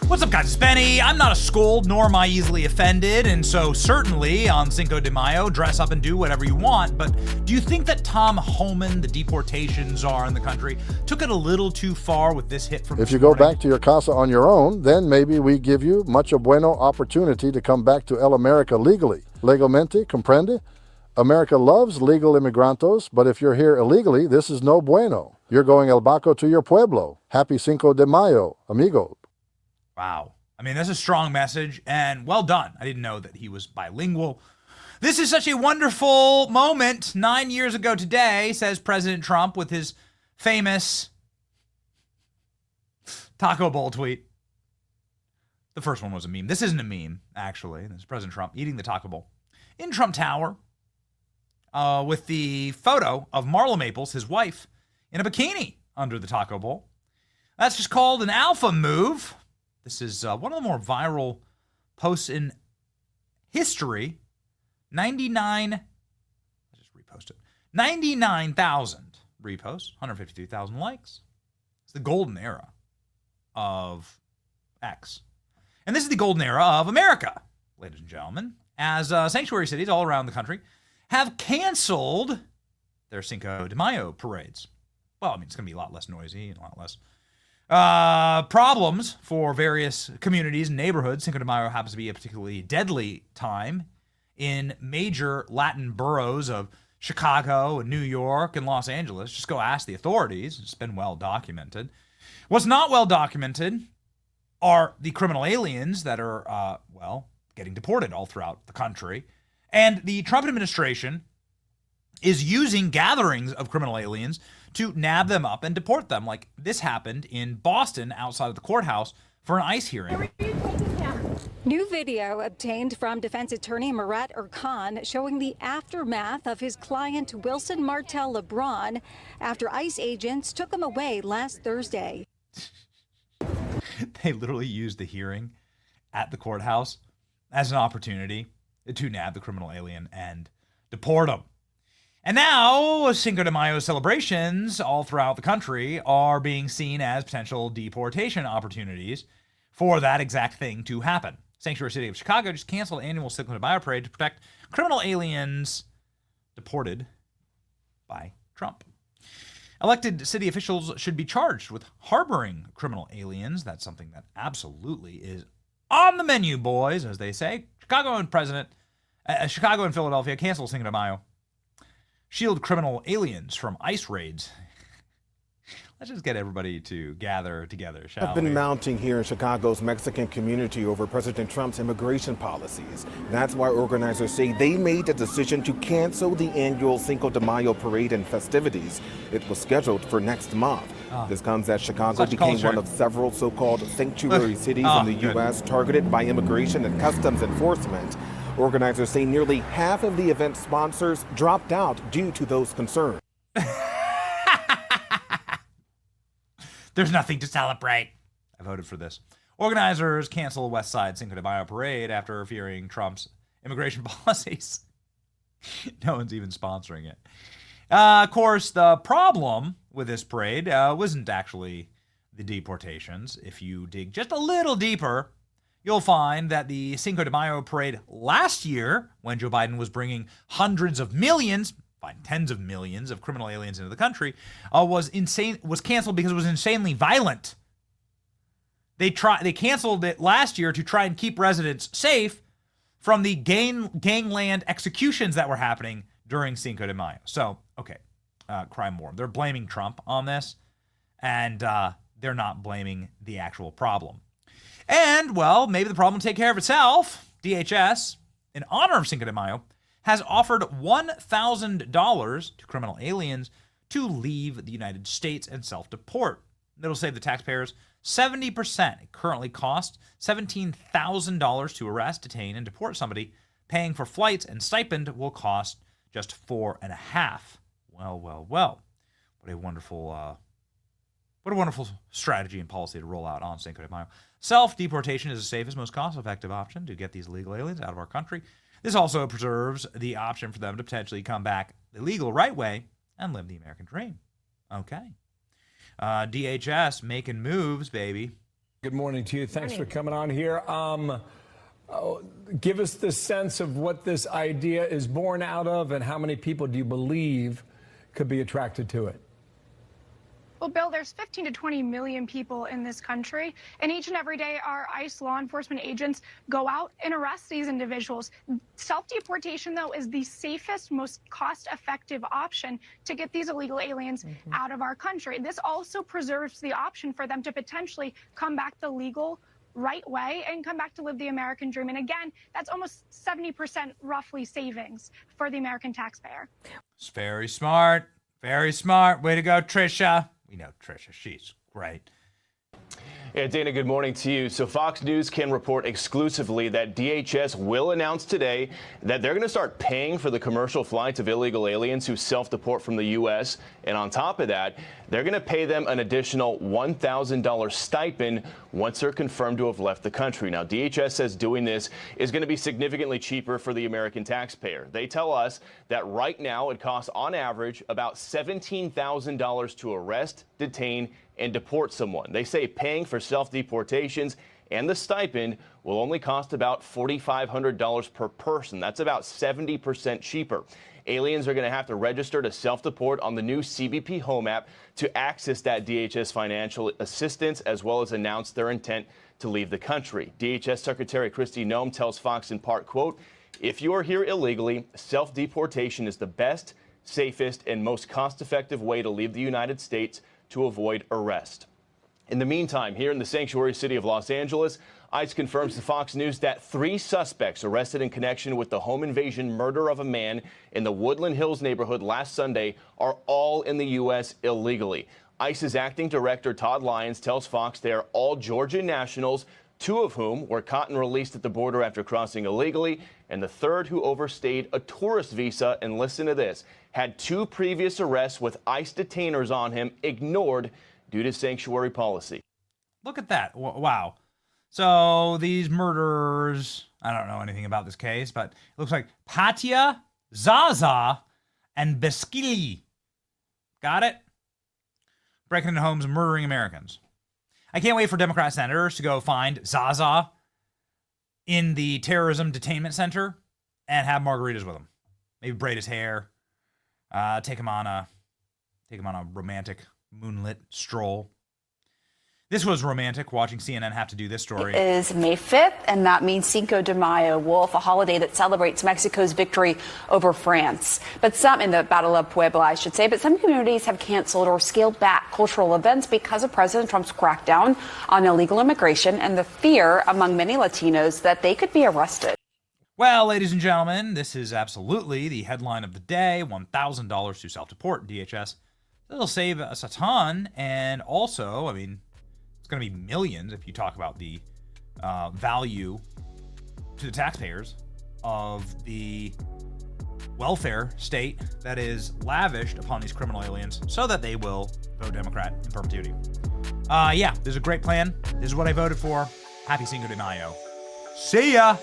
What's up, guys? It's Benny. I'm not a scold, nor am I easily offended, and so certainly on Cinco de Mayo, dress up and do whatever you want, but do you think that Tom Homan, the deportation czar in the country, took it a little too far with this hit from If you go back to your casa on your own, then maybe we give you mucho bueno opportunity to come back to El America legally. Legalmente, comprende? America loves legal immigrantos, but if you're here illegally, this is no bueno. You're going el baco to your pueblo. Happy Cinco de Mayo, amigo. Wow. I mean, that's a strong message, and well done. I didn't know that he was bilingual. This is such a wonderful moment. 9 years ago today, says President Trump with his famous taco bowl tweet. The first one was a meme. This isn't a meme, actually. This is President Trump eating the taco bowl in Trump Tower with the photo of Marla Maples, his wife, in a bikini under the taco bowl. That's just called an alpha move. This is one of the more viral posts in history. 99,000 reposts, 152,000 likes. It's the golden era of X. And this is the golden era of America, ladies and gentlemen, as sanctuary cities all around the country have canceled their Cinco de Mayo parades. Well, I mean, it's going to be a lot less noisy and a lot less problems for various communities and neighborhoods. Cinco de Mayo happens to be a particularly deadly time in major Latin boroughs of Chicago and New York and Los Angeles. Just go ask the authorities. It's been well documented. What's not well documented are the criminal aliens that are, getting deported all throughout the country. And the Trump administration is using gatherings of criminal aliens to nab them up and deport them. Like this happened in Boston outside of the courthouse for an ICE hearing. New video obtained from defense attorney Murat Erkan showing the aftermath of his client Wilson Martel LeBron after ICE agents took him away last Thursday. They literally used the hearing at the courthouse as an opportunity to nab the criminal alien and deport him. And now, Cinco de Mayo celebrations all throughout the country are being seen as potential deportation opportunities for that exact thing to happen. Sanctuary City of Chicago just canceled annual Cinco de Mayo parade to protect criminal aliens deported by Trump. Elected city officials should be charged with harboring criminal aliens. That's something that absolutely is on the menu, boys, as they say. Chicago and Philadelphia cancel Cinco de Mayo. Shield criminal aliens from ICE raids. Let's just get everybody to gather together, shall we? Have been mounting here in Chicago's Mexican community over President Trump's immigration policies. That's why organizers say they made a decision to cancel the annual Cinco de Mayo parade and festivities. It was scheduled for next month. This comes as Chicago became one of several so-called sanctuary cities in the U.S. targeted by immigration and customs enforcement. Organizers say nearly half of the event sponsors dropped out due to those concerns. There's nothing to celebrate. I voted for this. Organizers cancel West Side Cinco de Mayo parade after fearing Trump's immigration policies. No one's even sponsoring it. Of course, the problem with this parade wasn't actually the deportations. If you dig just a little deeper, you'll find that the Cinco de Mayo parade last year, when Joe Biden was bringing hundreds of millions, tens of millions of criminal aliens into the country, was canceled because it was insanely violent. They canceled it last year to try and keep residents safe from the gangland executions that were happening during Cinco de Mayo. So, okay, crime war. They're blaming Trump on this, and they're not blaming the actual problem. And, well, maybe the problem will take care of itself. DHS, in honor of Cinco de Mayo, has offered $1,000 to criminal aliens to leave the United States and self-deport. It'll save the taxpayers 70%. It currently costs $17,000 to arrest, detain, and deport somebody. Paying for flights and stipend will cost just $4.5. Well. What a wonderful strategy and policy to roll out on Cinco de Mayo. Self-deportation is the safest, most cost-effective option to get these illegal aliens out of our country. This also preserves the option for them to potentially come back the legal right way and live the American dream. Okay. DHS making moves, baby. Good morning to you. Thanks for coming on here. Give us the sense of what this idea is born out of and how many people do you believe could be attracted to it? Well, Bill, there's 15 to 20 million people in this country, and each and every day our ICE law enforcement agents go out and arrest these individuals. Self-deportation, though, is the safest, most cost-effective option to get these illegal aliens out of our country. This also preserves the option for them to potentially come back the legal right way and come back to live the American dream. And again, that's almost 70% roughly savings for the American taxpayer. It's very smart. Very smart. Way to go, Trisha. We know Trisha. She's great. Yeah, Dana, good morning to you. So Fox News can report exclusively that DHS will announce today that they're going to start paying for the commercial flights of illegal aliens who self-deport from the U.S. And on top of that, they're going to pay them an additional $1,000 stipend once they're confirmed to have left the country. Now, DHS says doing this is going to be significantly cheaper for the American taxpayer. They tell us that right now it costs on average about $17,000 to arrest, detain, and deport someone. They say paying for self-deportations and the stipend will only cost about $4,500 per person. That's about 70% cheaper. Aliens are going to have to register to self-deport on the new CBP Home app to access that DHS financial assistance, as well as announce their intent to leave the country. DHS Secretary Kristi Noem tells Fox in part, quote, "If you are here illegally, self-deportation is the best, safest, and most cost-effective way to leave the United States to avoid arrest." In the meantime, here in the sanctuary city of Los Angeles, ICE confirms to Fox News that 3 suspects arrested in connection with the home invasion murder of a man in the Woodland Hills neighborhood last Sunday are all in the U.S. illegally. ICE's acting director, Todd Lyons, tells Fox they are all Georgian nationals, 2 of whom were caught and released at the border after crossing illegally, and the 3rd, who overstayed a tourist visa and, listen to this, had 2 previous arrests with ICE detainers on him ignored due to sanctuary policy. Look at that. Wow. So these murderers, I don't know anything about this case, but it looks like Patia, Zaza, and Beskili. Got it? Breaking into homes and murdering Americans. I can't wait for Democrat senators to go find Zaza in the terrorism detainment center and have margaritas with him. Maybe braid his hair, take him on a romantic moonlit stroll. This was romantic, watching CNN have to do this story. It is May 5th, and that means Cinco de Mayo, Wolf, a holiday that celebrates Mexico's victory over France. But some, in the Battle of Puebla, I should say, but some communities have canceled or scaled back cultural events because of President Trump's crackdown on illegal immigration and the fear among many Latinos that they could be arrested. Well, ladies and gentlemen, this is absolutely the headline of the day, $1,000 to self-deport DHS. It'll save us a ton, and also, I mean, it's going to be millions if you talk about the value to the taxpayers of the welfare state that is lavished upon these criminal aliens so that they will vote Democrat in perpetuity. Yeah, this is a great plan. This is what I voted for. Happy Cinco de Mayo. See ya!